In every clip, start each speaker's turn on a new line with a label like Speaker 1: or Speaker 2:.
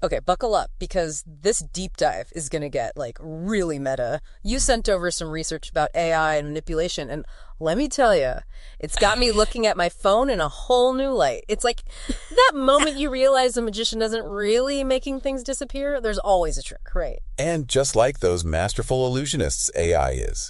Speaker 1: Okay, buckle up because this deep dive is going to get like really meta. You sent over some research about AI and manipulation, and let me tell you, it's got me looking at my phone in a whole new light. It's like that moment you realize a magician isn't really making things disappear. There's always a trick, right?
Speaker 2: And just like those masterful illusionists, AI is,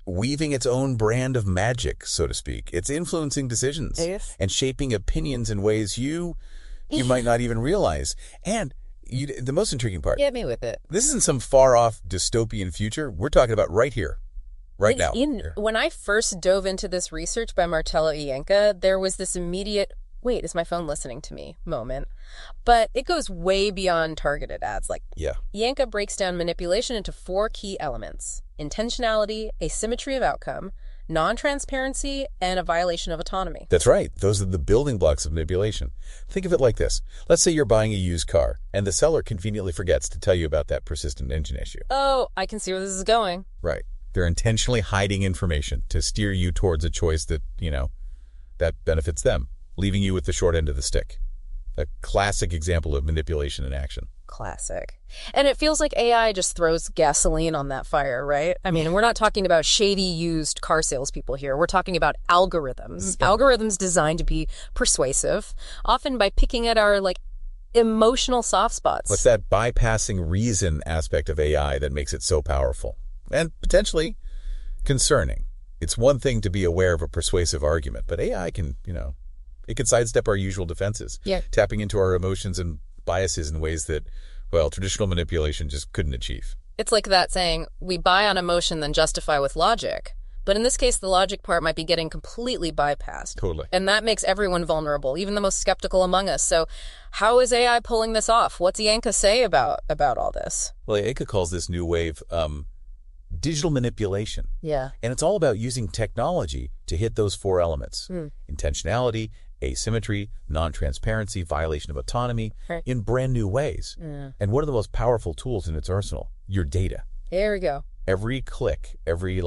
Speaker 2: weaving its own brand of magic, so to speak. It's influencing decisions
Speaker 1: Yes.
Speaker 2: and shaping opinions in ways you might not even realize. And the most intriguing part,
Speaker 1: Get me with it.
Speaker 2: this isn't some far-off dystopian future. We're talking about right here, right now. Here.
Speaker 1: When I first dove into this research by Martello Ienka, there was this immediate, wait, is my phone listening to me moment. But it goes way beyond targeted ads. Like,
Speaker 2: Yeah.
Speaker 1: Ienka breaks down manipulation into 4 key elements: intentionality, asymmetry of outcome, non-transparency, and a violation of autonomy.
Speaker 2: That's right. Those are the building blocks of manipulation. Think of it like this. Let's say you're buying a used car, and the seller conveniently forgets to tell you about that persistent engine issue.
Speaker 1: Oh, I can see where this is going.
Speaker 2: Right. They're intentionally hiding information to steer you towards a choice that, that benefits them, leaving you with the short end of the stick. A classic example of manipulation in action.
Speaker 1: Classic. And it feels like AI just throws gasoline on that fire, right? I mean, we're not talking about shady used car salespeople here. We're talking about algorithms. Algorithms designed to be persuasive, often by picking at our, emotional soft spots.
Speaker 2: What's that bypassing reason aspect of AI that makes it so powerful? And potentially concerning. It's one thing to be aware of a persuasive argument, but AI can, it can sidestep our usual defenses, tapping into our emotions and biases in ways that, traditional manipulation just couldn't achieve.
Speaker 1: It's like that saying, we buy on emotion then justify with logic. But in this case, the logic part might be getting completely bypassed.
Speaker 2: Totally.
Speaker 1: And that makes everyone vulnerable, even the most skeptical among us. So how is AI pulling this off? What's Ienka say about all this?
Speaker 2: Well, Ienka calls this new wave digital manipulation.
Speaker 1: Yeah.
Speaker 2: And it's all about using technology to hit those 4 elements. Intentionality, asymmetry, non-transparency, violation of autonomy,
Speaker 1: Right.
Speaker 2: in brand new ways. And one of the most powerful tools in its arsenal, your data.
Speaker 1: Here we go.
Speaker 2: Every click, every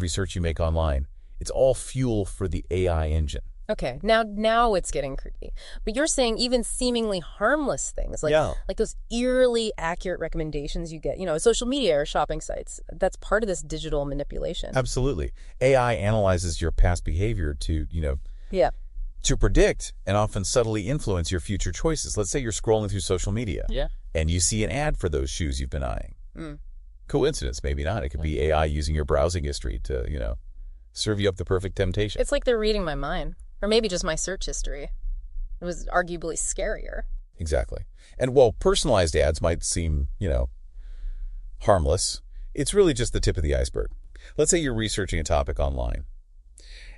Speaker 2: search you make online, it's all fuel for the AI engine.
Speaker 1: Okay, now it's getting creepy. But you're saying even seemingly harmless things, like those eerily accurate recommendations you get, social media or shopping sites, that's part of this digital manipulation.
Speaker 2: Absolutely. AI analyzes your past behavior to, to predict and often subtly influence your future choices. Let's say you're scrolling through social media and you see an ad for those shoes you've been eyeing. Coincidence, maybe not. It could be AI using your browsing history to, serve you up the perfect temptation.
Speaker 1: It's like they're reading my mind. Or maybe just my search history. It was arguably scarier.
Speaker 2: Exactly. And while personalized ads might seem, harmless, it's really just the tip of the iceberg. Let's say you're researching a topic online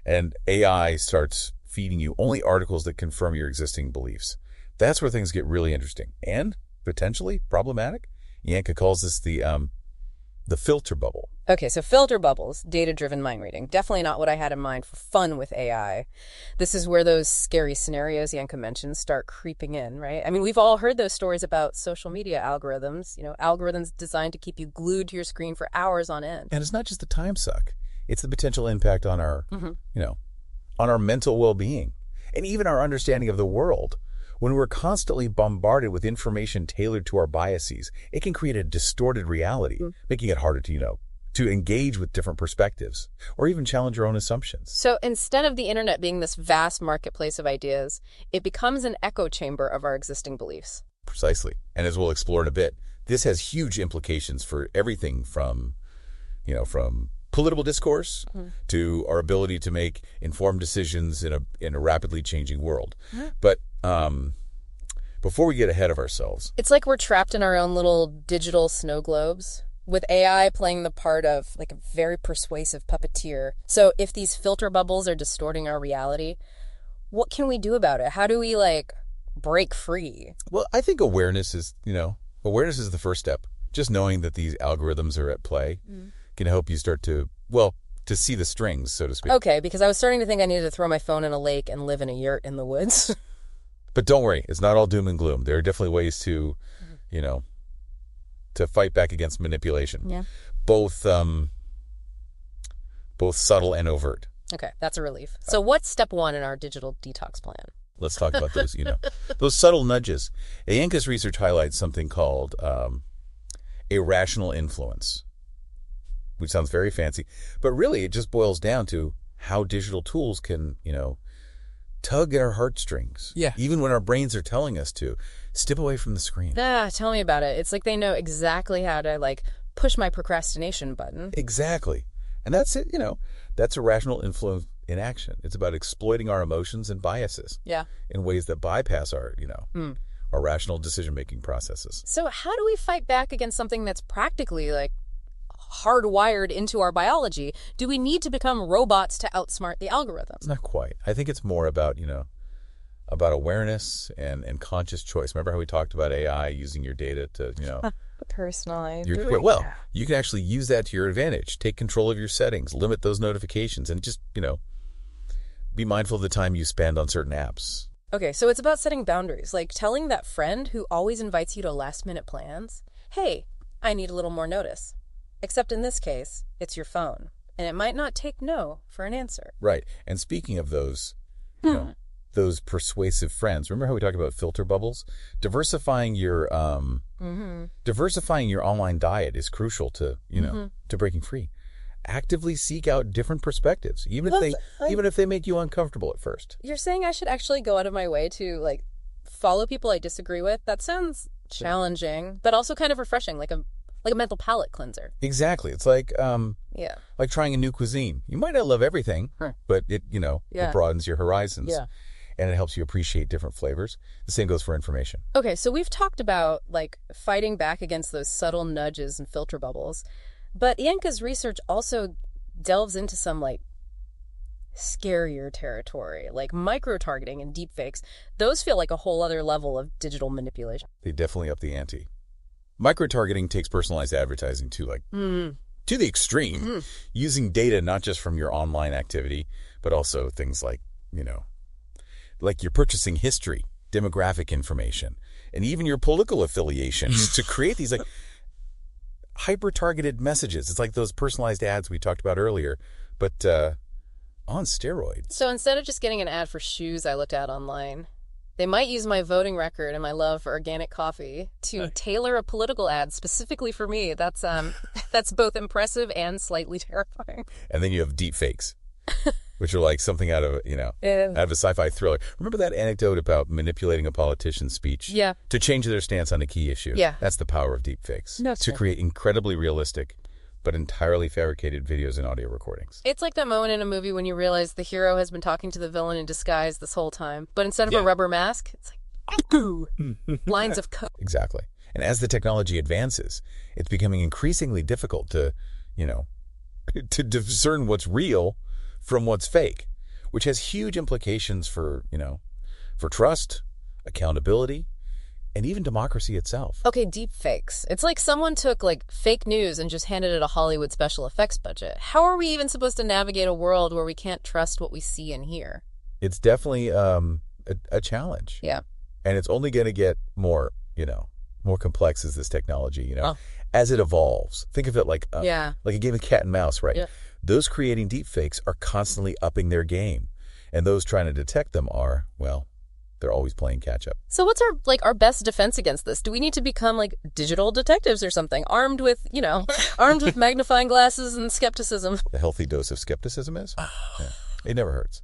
Speaker 2: and AI starts feeding you only articles that confirm your existing beliefs. That's where things get really interesting and potentially problematic. Ienka calls this the filter bubble.
Speaker 1: Okay, so filter bubbles, data-driven mind reading. Definitely not what I had in mind for fun with AI. This is where those scary scenarios Ienka mentioned start creeping in, right? I mean, we've all heard those stories about social media algorithms, algorithms designed to keep you glued to your screen for hours on end.
Speaker 2: And it's not just the time suck. It's the potential impact on our, on our mental well-being and even our understanding of the world. When we're constantly bombarded with information tailored to our biases, it can create a distorted reality, making it harder to engage with different perspectives or even challenge our own assumptions.
Speaker 1: So instead of the internet being this vast marketplace of ideas, it becomes an echo chamber of our existing beliefs.
Speaker 2: Precisely. And as we'll explore in a bit, this has huge implications for everything from political discourse to our ability to make informed decisions in a rapidly changing world. But before we get ahead of ourselves,
Speaker 1: it's like we're trapped in our own little digital snow globes, with AI playing the part of a very persuasive puppeteer. So if these filter bubbles are distorting our reality, what can we do about it? How do we break free?
Speaker 2: Well, I think awareness is the first step. Just knowing that these algorithms are at play can help you start to see the strings, so to speak.
Speaker 1: Okay, because I was starting to think I needed to throw my phone in a lake and live in a yurt in the woods.
Speaker 2: But don't worry, it's not all doom and gloom. There are definitely ways to, to fight back against manipulation.
Speaker 1: Yeah.
Speaker 2: Both subtle and overt.
Speaker 1: Okay, that's a relief. So what's step 1 in our digital detox plan?
Speaker 2: Let's talk about those, those subtle nudges. Ianka's research highlights something called irrational influence, which sounds very fancy, but really it just boils down to how digital tools can, tug at our heartstrings.
Speaker 1: Yeah.
Speaker 2: Even when our brains are telling us to. Step away from the screen.
Speaker 1: Tell me about it. It's like they know exactly how to, like, push my procrastination button.
Speaker 2: Exactly. And that's it, that's irrational influence in action. It's about exploiting our emotions and biases.
Speaker 1: Yeah.
Speaker 2: In ways that bypass our, our rational decision-making processes.
Speaker 1: So how do we fight back against something that's practically, like, hardwired into our biology? Do we need to become robots to outsmart the algorithms?
Speaker 2: Not quite. I think it's more about, about awareness and conscious choice. Remember how we talked about AI using your data to,
Speaker 1: personalize.
Speaker 2: Well, you can actually use that to your advantage. Take control of your settings, limit those notifications, and just, be mindful of the time you spend on certain apps.
Speaker 1: Okay, so it's about setting boundaries, like telling that friend who always invites you to last-minute plans, hey, I need a little more notice. Except in this case, it's your phone, and it might not take no for an answer.
Speaker 2: Right. And speaking of those, those persuasive friends, remember how we talked about filter bubbles? Diversifying your online diet is crucial to, to breaking free. Actively seek out different perspectives, even if they make you uncomfortable at first.
Speaker 1: You're saying I should actually go out of my way to, like, follow people I disagree with? That sounds challenging, but also kind of refreshing, like a mental palate cleanser.
Speaker 2: Exactly. It's like like trying a new cuisine. You might not love everything, but it broadens your horizons.
Speaker 1: Yeah.
Speaker 2: And it helps you appreciate different flavors. The same goes for information.
Speaker 1: Okay, so we've talked about, like, fighting back against those subtle nudges and filter bubbles, but Ianka's research also delves into some, like, scarier territory, like micro-targeting and deepfakes. Those feel like a whole other level of digital manipulation.
Speaker 2: They definitely up the ante. Micro-targeting takes personalized advertising to the extreme, using data not just from your online activity, but also things like, like your purchasing history, demographic information, and even your political affiliations to create these, like, hyper-targeted messages. It's like those personalized ads we talked about earlier, but on steroids.
Speaker 1: So instead of just getting an ad for shoes I looked at online, they might use my voting record and my love for organic coffee to tailor a political ad specifically for me. That's both impressive and slightly terrifying.
Speaker 2: And then you have deep fakes, which are like something out of out of a sci-fi thriller. Remember that anecdote about manipulating a politician's speech to change their stance on a key issue?
Speaker 1: Yeah.
Speaker 2: That's the power of deep fakes.
Speaker 1: No,
Speaker 2: to create incredibly realistic but entirely fabricated videos and audio recordings.
Speaker 1: It's like that moment in a movie when you realize the hero has been talking to the villain in disguise this whole time, but instead of a rubber mask, it's like lines of code.
Speaker 2: Exactly. And as the technology advances, it's becoming increasingly difficult to, to discern what's real from what's fake, which has huge implications for, for trust, accountability, and even democracy itself.
Speaker 1: Okay, deep fakes. It's like someone took, like, fake news and just handed it a Hollywood special effects budget. How are we even supposed to navigate a world where we can't trust what we see and hear?
Speaker 2: It's definitely a challenge.
Speaker 1: Yeah.
Speaker 2: And it's only going to get more, more complex as this technology, as it evolves. Think of it like a game of cat and mouse, right?
Speaker 1: Yeah.
Speaker 2: Those creating deep fakes are constantly upping their game. And those trying to detect them are, well, they're always playing catch up.
Speaker 1: So what's our best defense against this? Do we need to become, like, digital detectives or something, armed with magnifying glasses and skepticism?
Speaker 2: The healthy dose of skepticism is? Yeah. It never hurts.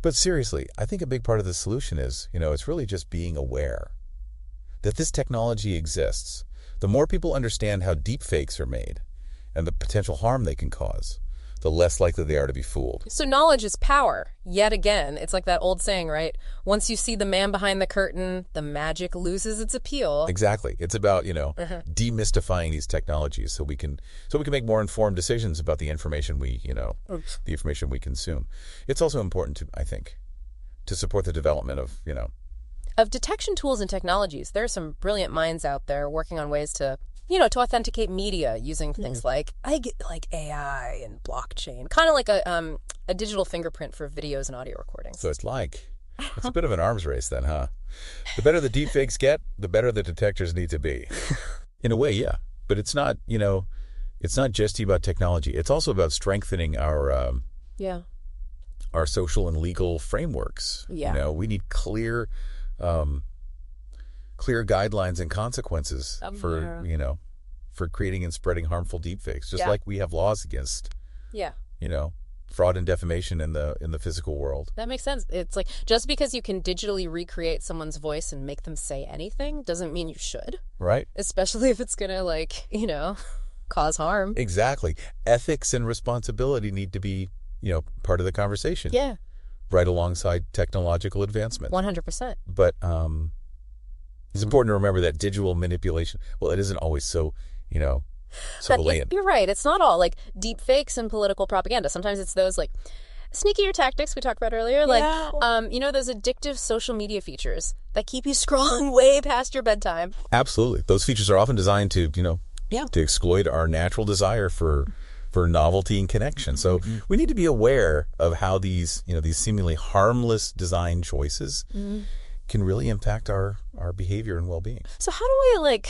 Speaker 2: But seriously, I think a big part of the solution is, it's really just being aware that this technology exists. The more people understand how deep fakes are made and the potential harm they can cause, the less likely they are to be fooled.
Speaker 1: So knowledge is power. Yet again, it's like that old saying, right? Once you see the man behind the curtain, the magic loses its appeal.
Speaker 2: Exactly. It's about, demystifying these technologies so we can make more informed decisions about the information we, the information we consume. It's also important to, I think, to support the development of,
Speaker 1: of detection tools and technologies. There are some brilliant minds out there working on ways to to authenticate media using things like AI and blockchain, kind of like a digital fingerprint for videos and audio recordings.
Speaker 2: So it's a bit of an arms race then, huh? The better the deepfakes get, the better the detectors need to be. In a way, yeah. But it's not, it's not just about technology. It's also about strengthening our our social and legal frameworks.
Speaker 1: Yeah.
Speaker 2: We need um, clear guidelines and consequences for, for creating and spreading harmful deepfakes, just like we have laws against,
Speaker 1: Yeah.
Speaker 2: Fraud and defamation in the physical world.
Speaker 1: That makes sense. It's like just because you can digitally recreate someone's voice and make them say anything doesn't mean you should.
Speaker 2: Right.
Speaker 1: Especially if it's going to cause harm.
Speaker 2: Exactly. Ethics and responsibility need to be, part of the conversation.
Speaker 1: Yeah.
Speaker 2: Right alongside technological advancement.
Speaker 1: 100%.
Speaker 2: But it's important to remember that digital manipulation, well, it isn't always so, so blatant.
Speaker 1: You're right. It's not all like deep fakes and political propaganda. Sometimes it's those like sneakier tactics we talked about earlier. Like, those addictive social media features that keep you scrolling way past your bedtime.
Speaker 2: Absolutely. Those features are often designed to, to exploit our natural desire for novelty and connection. So we need to be aware of how these seemingly harmless design choices can really impact our behavior and well-being.
Speaker 1: So how do we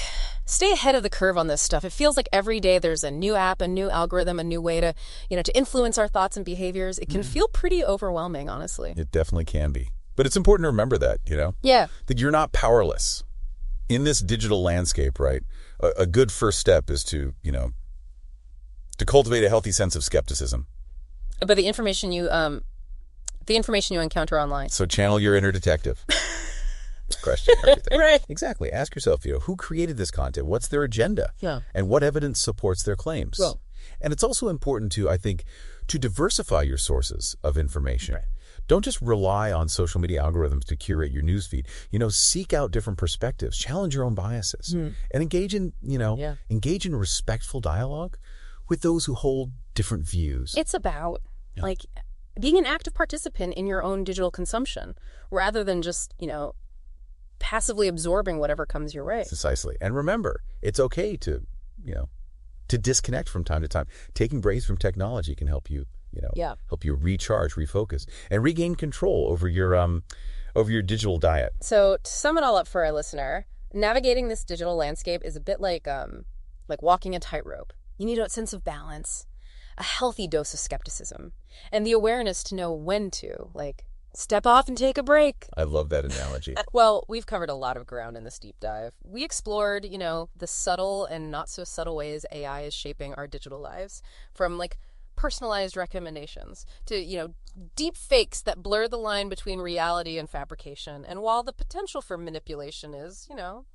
Speaker 1: stay ahead of the curve on this stuff? It feels like every day there's a new app, a new algorithm, a new way to, to influence our thoughts and behaviors. It can feel pretty overwhelming, honestly.
Speaker 2: It definitely can be. But it's important to remember that,
Speaker 1: Yeah.
Speaker 2: that you're not powerless in this digital landscape, right? A good first step is to, to cultivate a healthy sense of skepticism.
Speaker 1: But the information you encounter online.
Speaker 2: So channel your inner detective. Question everything.
Speaker 1: Right.
Speaker 2: Exactly. Ask yourself, who created this content? What's their agenda?
Speaker 1: Yeah.
Speaker 2: And what evidence supports their claims?
Speaker 1: Well,
Speaker 2: and it's also important to, I think, to diversify your sources of information.
Speaker 1: Right.
Speaker 2: Don't just rely on social media algorithms to curate your newsfeed. Seek out different perspectives, challenge your own biases, and engage in respectful dialogue with those who hold different views.
Speaker 1: It's about being an active participant in your own digital consumption rather than just, passively absorbing whatever comes your way.
Speaker 2: Precisely. And remember, it's okay to, to disconnect from time to time. Taking breaks from technology can help you, help you recharge, refocus, and regain control over your digital diet.
Speaker 1: So to sum it all up for our listener, navigating this digital landscape is a bit like walking a tightrope. You need a sense of balance, a healthy dose of skepticism, and the awareness to know when to, step off and take a break.
Speaker 2: I love that analogy.
Speaker 1: Well, we've covered a lot of ground in this deep dive. We explored, the subtle and not so subtle ways AI is shaping our digital lives, from personalized recommendations to, deep fakes that blur the line between reality and fabrication. And while the potential for manipulation is,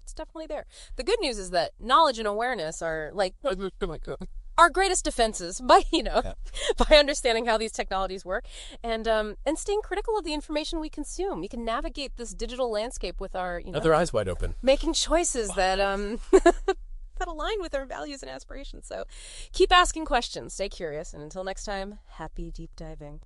Speaker 1: it's definitely there. The good news is that knowledge and awareness are our greatest defenses by by understanding how these technologies work and staying critical of the information we consume. We can navigate this digital landscape with our
Speaker 3: other eyes wide open,
Speaker 1: making choices that that align with our values and aspirations. So keep asking questions, stay curious, and until next time, happy deep diving.